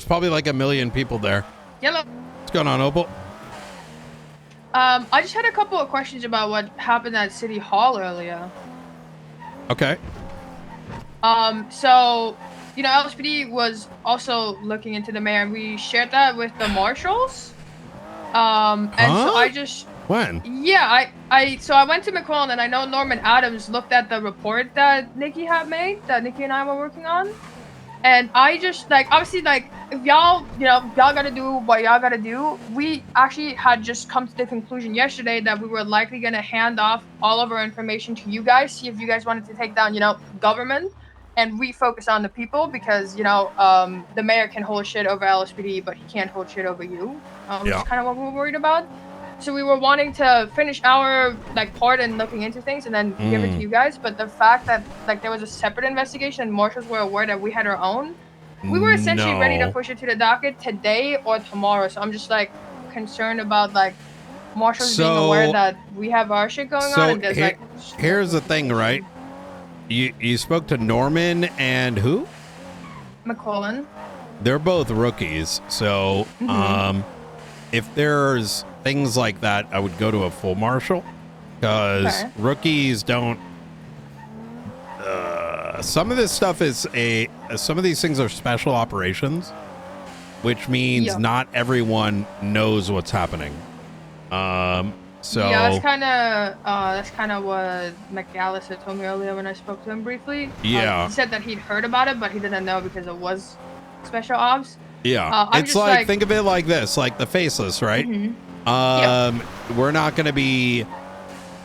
probably like a million people there. Yellow. What's going on, Opal? I just had a couple of questions about what happened at City Hall earlier. Okay. So, you know, LSPD was also looking into the mayor, and we shared that with the marshals. And so I just... When? Yeah, so I went to McClellan, and I know Norman Adams looked at the report that Nikki had made, that Nikki and I were working on. And I just, like, obviously, like, if y'all, you know, y'all gotta do what y'all gotta do, we actually had just come to the conclusion yesterday that we were likely gonna hand off all of our information to you guys, see if you guys wanted to take down, you know, government, and refocus on the people, because, you know, the mayor can hold shit over LSPD, but he can't hold shit over you, which is kind of what we were worried about. So we were wanting to finish our, like, part in looking into things and then give it to you guys. But the fact that, like, there was a separate investigation and marshals were aware that we had our own, we were essentially ready to push it to the docket today or tomorrow. So I'm just, like, concerned about, like, marshals being aware that we have our shit going on. And there's, here's the thing, right? You spoke to Norman and who? McClellan. They're both rookies. So, if there's things like that, I would go to a full marshal, because rookies don't. Some of this stuff is some of these things are special operations, which means not everyone knows what's happening. So yeah, that's kind of what McAllister told me earlier when I spoke to him briefly. Yeah, he said that he'd heard about it, but he didn't know because it was special ops. Yeah, it's like, think of it like this, like the faceless, right? We're not going to be,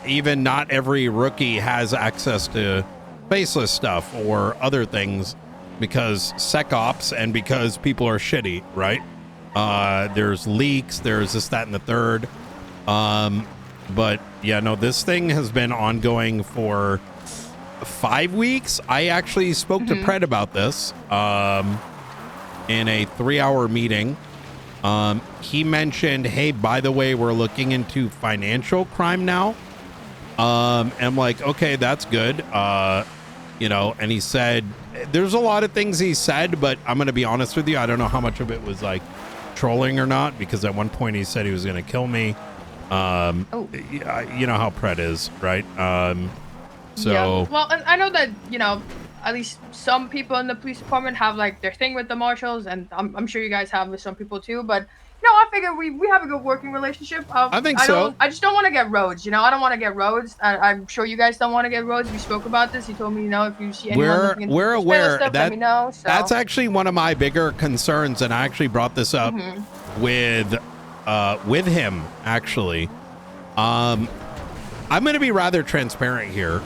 even not every rookie has access to faceless stuff or other things, because SecOps and because people are shitty, right? There's leaks, there's this, that, and the third. But yeah, no, this thing has been ongoing for 5 weeks. I actually spoke to Pred about this. In a 3-hour meeting. He mentioned, hey, by the way, we're looking into financial crime now. And I'm like, okay, that's good. You know, and he said, there's a lot of things he said, but I'm going to be honest with you, I don't know how much of it was like trolling or not, because at one point he said he was going to kill me. You know how Pred is, right? So yeah. Well, and I know that, you know, at least some people in the police department have, like, their thing with the marshals, and I'm sure you guys have with some people too, but, you know, I figure we have a good working relationship. I think so. I just don't want to get roads, you know? I don't want to get roads. I'm sure you guys don't want to get roads. We spoke about this. You told me, you know, if you see anyone we're aware stuff, let me know. So. That's actually one of my bigger concerns, and I actually brought this up with him, actually. I'm going to be rather transparent here.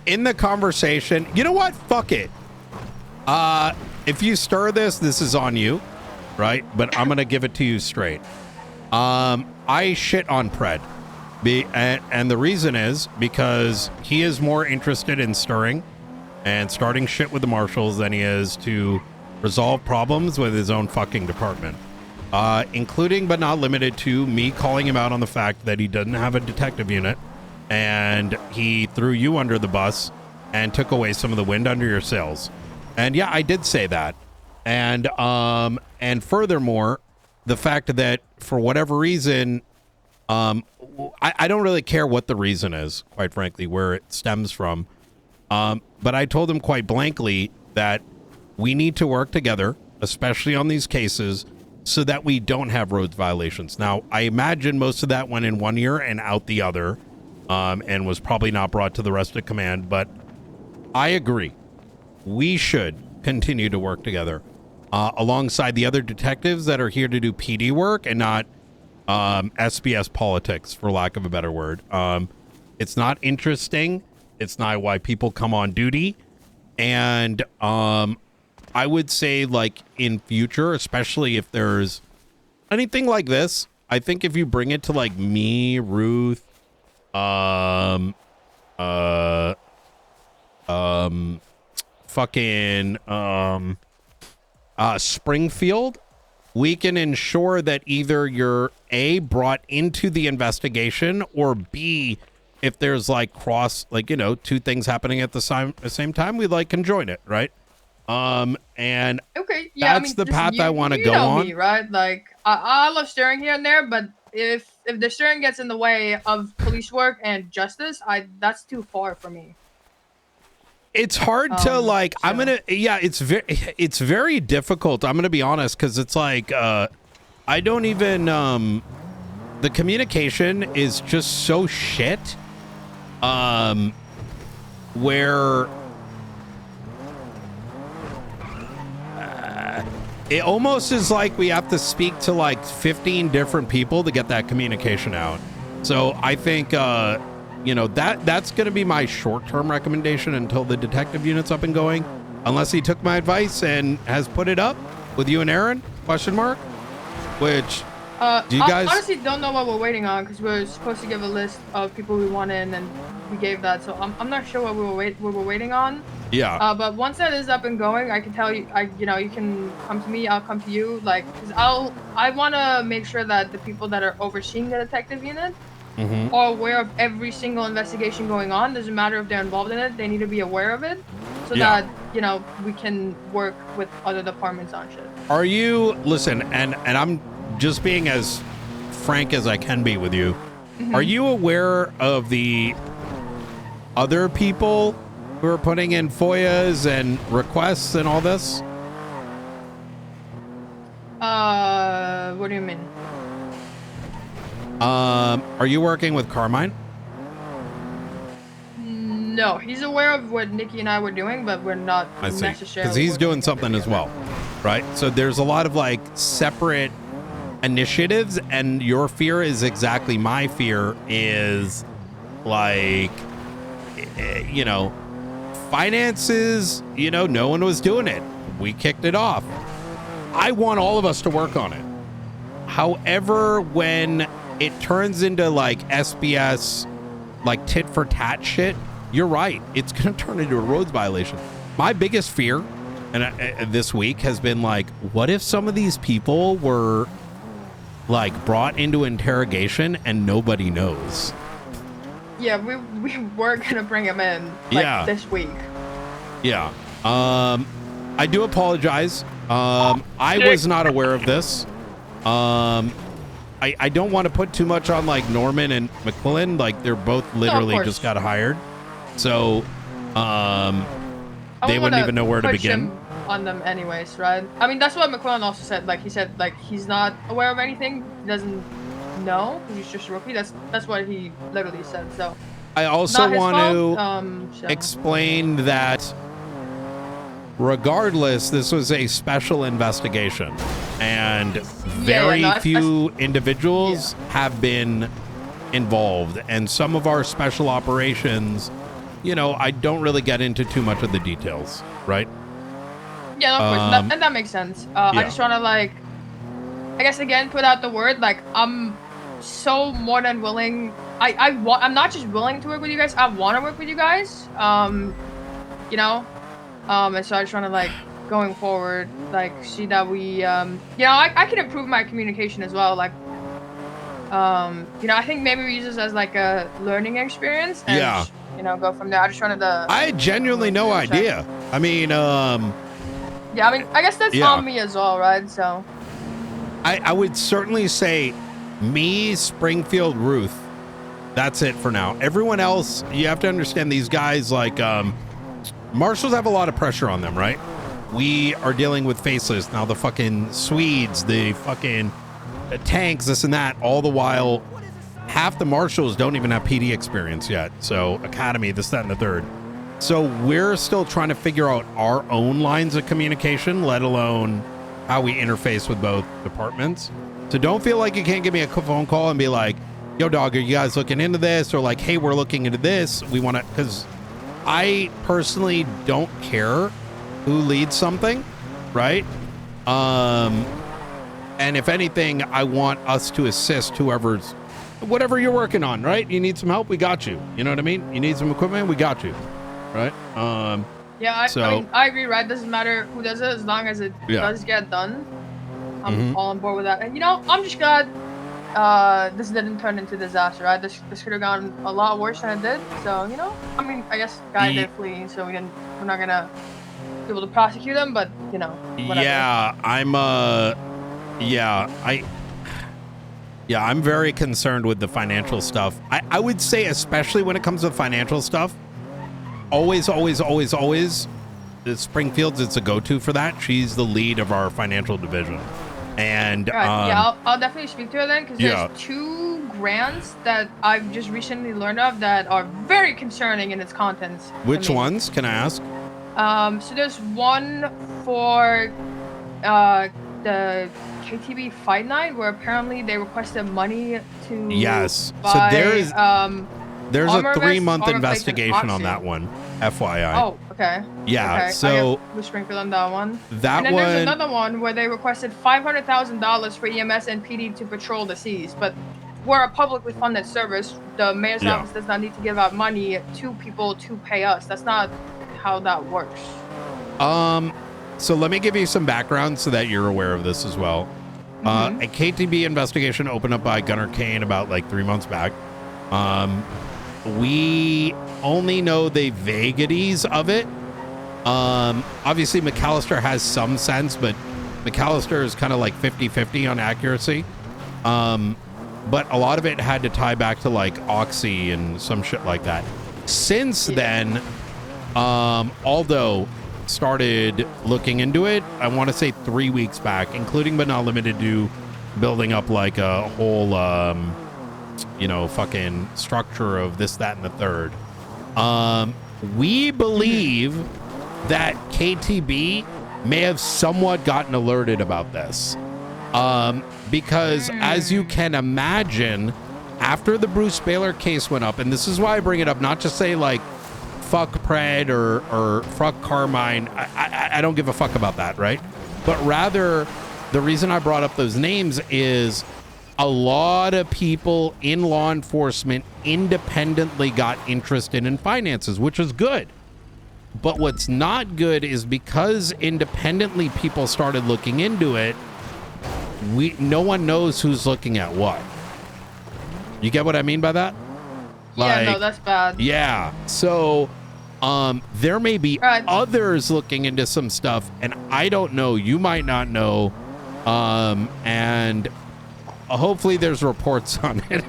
In the conversation, you know what? Fuck it. If you stir this is on you, right? But I'm gonna give it to you straight. I shit on Pred, and the reason is because he is more interested in stirring and starting shit with the marshals than he is to resolve problems with his own fucking department, including but not limited to me calling him out on the fact that he doesn't have a detective unit. And he threw you under the bus and took away some of the wind under your sails. And yeah, I did say that. And furthermore, the fact that for whatever reason, I don't really care what the reason is, quite frankly, where it stems from. But I told him quite blankly that we need to work together, especially on these cases, so that we don't have roads violations. Now, I imagine most of that went in one ear and out the other. And was probably not brought to the rest of command, but I agree. We should continue to work together alongside the other detectives that are here to do PD work and not SBS politics, for lack of a better word. It's not interesting. It's not why people come on duty. And I would say, like, in future, especially if there's anything like this, I think if you bring it to, like, me, Ruth, Springfield, we can ensure that either you're A, brought into the investigation, or B, if there's like like, you know, two things happening at the same time, we like conjoin it, right? And okay, yeah, that's the listen, path I want to you go know on. me, right? Like, I love steering here and there, but if the steering gets in the way of police work and justice, that's too far for me. It's hard to like. So. It's very difficult. I'm gonna be honest, because it's like I don't even the communication is just so shit. Where it almost is like we have to speak to like 15 different people to get that communication out. So I think you know, that's going to be my short-term recommendation until the detective unit's up and going, unless he took my advice and has put it up with you and Aaron, question mark, which do you guys honestly don't know what we're waiting on, because we're supposed to give a list of people we want in, and we gave that, so I'm not sure what we were waiting on. Yeah. But once that is up and going, I can tell you, you know, you can come to me, I'll come to you, like, because I want to make sure that the people that are overseeing the detective unit are aware of every single investigation going on. Doesn't matter if they're involved in it, they need to be aware of it, so that, you know, we can work with other departments on shit. Are you, listen, and I'm just being as frank as I can be with you, are you aware of the other people who are putting in FOIAs and requests and all this? What do you mean? Are you working with Carmine? No, he's aware of what Nikki and I were doing, but we're not necessarily. Because he's doing something as well, right? So there's a lot of like separate initiatives, and your fear is exactly my fear. Is like, you know, finances. You know, no one was doing it. We kicked it off. I want all of us to work on it. However, when it turns into like SBS, like tit for tat shit, you're right. It's going to turn into a roads violation. My biggest fear and this week has been like, what if some of these people were like brought into interrogation and nobody knows? Yeah, we were going to bring him in like this week. Yeah. I do apologize. I was not aware of this. I don't want to put too much on like Norman and McQuillan. Like they're both literally just got hired. So they wouldn't even know where to begin. On them anyways, right? I mean, that's what McQuillan also said. Like he said, like he's not aware of anything. He doesn't know. He's just a rookie. That's what he literally said. So I also want to explain that regardless, this was a special investigation, and very few individuals have been involved. And some of our special operations, you know, I don't really get into too much of the details, right? Yeah, of course, and that makes sense. I just want to, like, I guess again, put out the word. Like, I'm so more than willing. I'm not just willing to work with you guys. I want to work with you guys. You know. And so I just want to, like, going forward, like, see that we, you know, I can improve my communication as well. Like, you know, I think maybe we use this as, like, a learning experience. And just, you know, go from there. I just wanted to. I had genuinely no idea. I mean, yeah, I mean, I guess that's on me as well, right? So. I would certainly say me, Springfield, Ruth. That's it for now. Everyone else, you have to understand these guys, like, marshals have a lot of pressure on them, right? We are dealing with faceless now, the fucking Swedes, the fucking tanks, this and that, all the while half the marshals don't even have PD experience yet. So academy, this, that, and the third. So we're still trying to figure out our own lines of communication, let alone how we interface with both departments. So don't feel like you can't give me a phone call and be like, yo dog, are you guys looking into this? Or like, hey, we're looking into this. We want to, because I personally don't care who leads something, right? And if anything, I want us to assist whoever's, whatever you're working on, right? You need some help, we got you. You know what I mean? You need some equipment, we got you, right? Yeah, I mean, I agree, right? Doesn't matter who does it, as long as it does get done. I'm all on board with that. And, you know, I'm just glad this didn't turn into disaster, right? This could have gone a lot worse than it did. So, you know, I mean, I guess guy did flee, so we're not gonna be able to prosecute him, but you know, whatever. Yeah, I'm very concerned with the financial stuff. I would say, especially when it comes to financial stuff, always, Springfield's it's a go-to for that. She's the lead of our financial division. And right. Yeah, I'll definitely speak to her then, because there's 2 grants that I've just recently learned of that are very concerning in its contents. Which ones, can I ask? So there's one for the KTB Fight Night, where apparently they requested money to buy, so there's a 3-month investigation on that one, FYI. Oh, okay. Yeah, okay. so we Springfield on that one. That and then one, there's another one where they requested $500,000 for EMS and PD to patrol the seas, but we're a publicly funded service. The mayor's office does not need to give out money to people to pay us. That's not how that works. So let me give you some background so that you're aware of this as well. A KTB investigation opened up by Gunnar Kane about like 3 months back. We only know the vagaries of it. Obviously McAllister has some sense, but McAllister is kind of like 50-50 on accuracy. But a lot of it had to tie back to like Oxy and some shit like that. Since then, Aldo started looking into it, I want to say 3 weeks back, including but not limited to building up like a whole fucking structure of this, that, and the third. We believe that KTB may have somewhat gotten alerted about this. Because as you can imagine, after the Bruce Baylor case went up, and this is why I bring it up, not just say like, fuck Pred or fuck Carmine. I don't give a fuck about that, right? But rather, the reason I brought up those names is a lot of people in law enforcement independently got interested in finances, which is good. But what's not good is because independently people started looking into it, no one knows who's looking at what. You get what I mean by that? Yeah, no, that's bad. Yeah. So there may be others looking into some stuff, and I don't know. You might not know. And hopefully there's reports on it.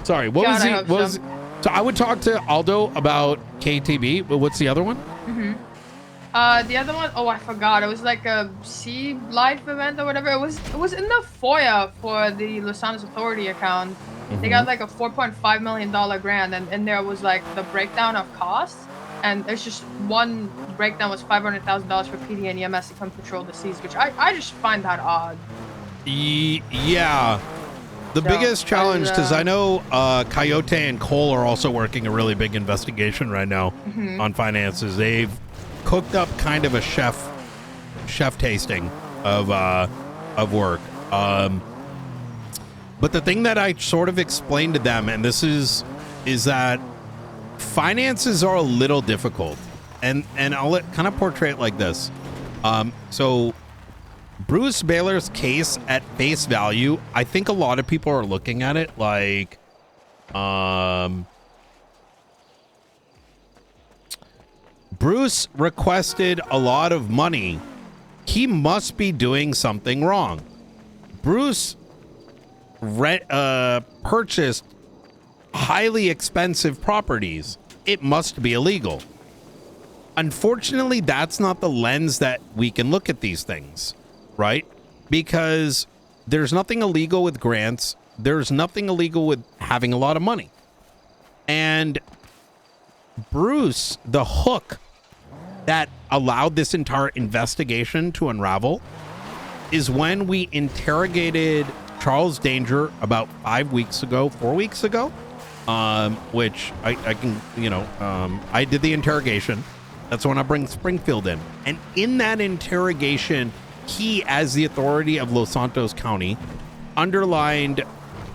Sorry, what was he? So I would talk to Aldo about KTB, but what's the other one? The other one, oh, I forgot. It was like a Sea Life event or whatever. It was in the FOIA for the Los Angeles Authority account. They got like a $4.5 million grant, and there was like the breakdown of costs. And there's just one breakdown was $500,000 for PD and EMS to come patrol the seas, which I just find that odd. Yeah. The biggest challenge, because I know Coyote and Cole are also working a really big investigation right now on finances. They've cooked up kind of a chef tasting of work. But the thing that I sort of explained to them, and this is that finances are a little difficult, and I'll kind of portray it like this. So Bruce Baylor's case at face value, I think a lot of people are looking at it like, Bruce requested a lot of money. He must be doing something wrong. Bruce purchased highly expensive properties. It must be illegal. Unfortunately, that's not the lens that we can look at these things, right? Because there's nothing illegal with grants. There's nothing illegal with having a lot of money. And Bruce, the hook that allowed this entire investigation to unravel is when we interrogated Charles Danger about 4 weeks ago, which I can, I did the interrogation. That's when I bring Springfield in. And in that interrogation, he, as the authority of Los Santos County, underlined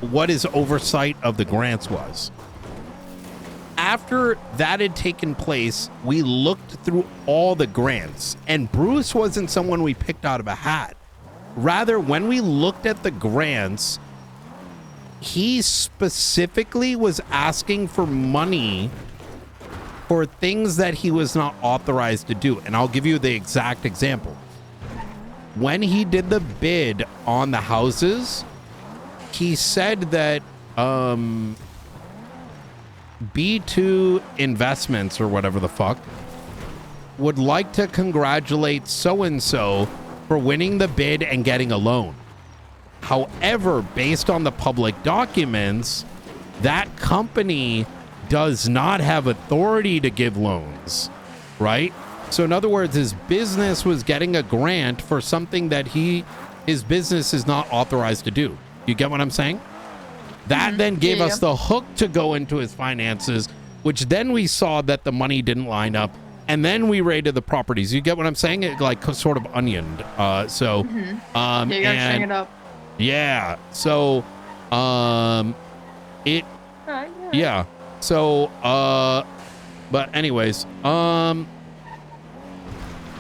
what his oversight of the grants was. After that had taken place, we looked through all the grants, and Bruce wasn't someone we picked out of a hat. Rather, when we looked at the grants, he specifically was asking for money for things that he was not authorized to do. And I'll give you the exact example. When he did the bid on the houses, he said that B2 Investments or whatever the fuck would like to congratulate so-and-so for winning the bid and getting a loan. However, based on the public documents, that company does not have authority to give loans, right? So in other words, his business was getting a grant for something that his business is not authorized to do. You get what I'm saying? That then gave us the hook to go into his finances, which then we saw that the money didn't line up, and then we raided the properties. You get what I'm saying? It like sort of onioned. Yeah, you gotta string it up. Yeah. So, yeah. So, but anyways, all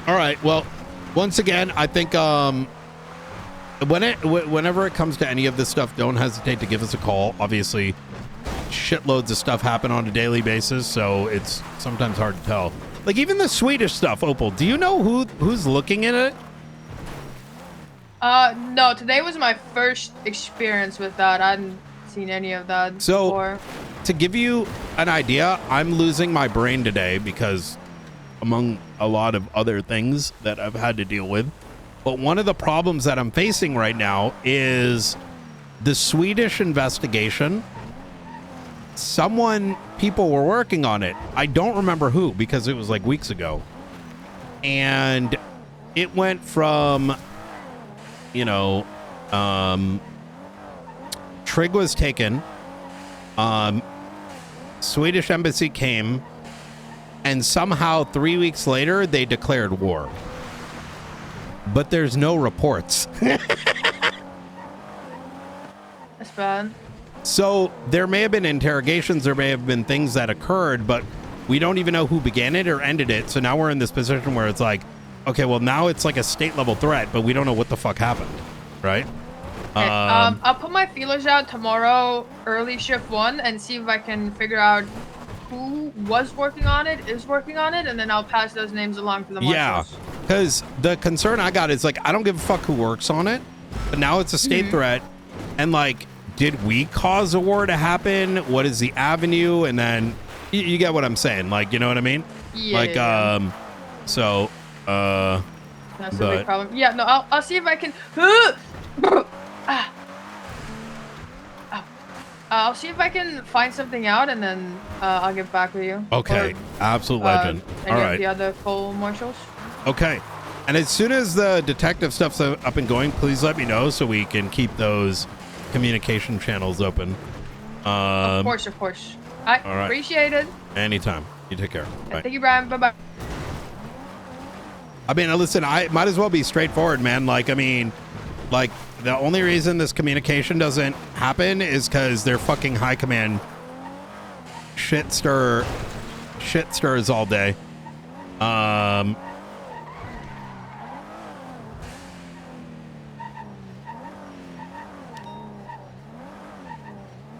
right. Well, once again, I think, whenever it comes to any of this stuff, don't hesitate to give us a call. Obviously, shitloads of stuff happen on a daily basis, so it's sometimes hard to tell. Like even the Swedish stuff, Opal. Do you know who's looking at it? No. Today was my first experience with that. I hadn't seen any of that before. To give you an idea, I'm losing my brain today because, among a lot of other things that I've had to deal with. But one of the problems that I'm facing right now is the Swedish investigation. People were working on it. I don't remember who because it was like weeks ago. And it went from, Trig was taken. Swedish embassy came. And somehow 3 weeks later, they declared war. But there's no reports. That's bad. So there may have been interrogations, there may have been things that occurred, but we don't even know who began it or ended it. So now we're in this position where it's like, okay, well now it's like a state level threat, but we don't know what the fuck happened, right? Okay, I'll put my feelers out tomorrow, early shift 1, and see if I can figure out who was working on it, is working on it, and then I'll pass those names along to the marshals. Yeah, because the concern I got is like, I don't give a fuck who works on it, but now it's a state threat, and like, did we cause a war to happen? What is the avenue? And then you get what I'm saying, like, you know what I mean? Yeah. Like, so, that's a big problem. Yeah, no, I'll see if I can. I'll see if I can find something out, and then I'll get back with you. Okay, or, absolute legend. Any All of right. the other full marshals. Okay, and as soon as the detective stuff's up and going, please let me know so we can keep those communication channels open. Of course. I appreciate it. Anytime. You take care. Bye. Thank you, Brian. Bye-bye. I mean, listen, I might as well be straightforward, man. Like, I mean, like, the only reason this communication doesn't happen is because their fucking high command shit stirs all day.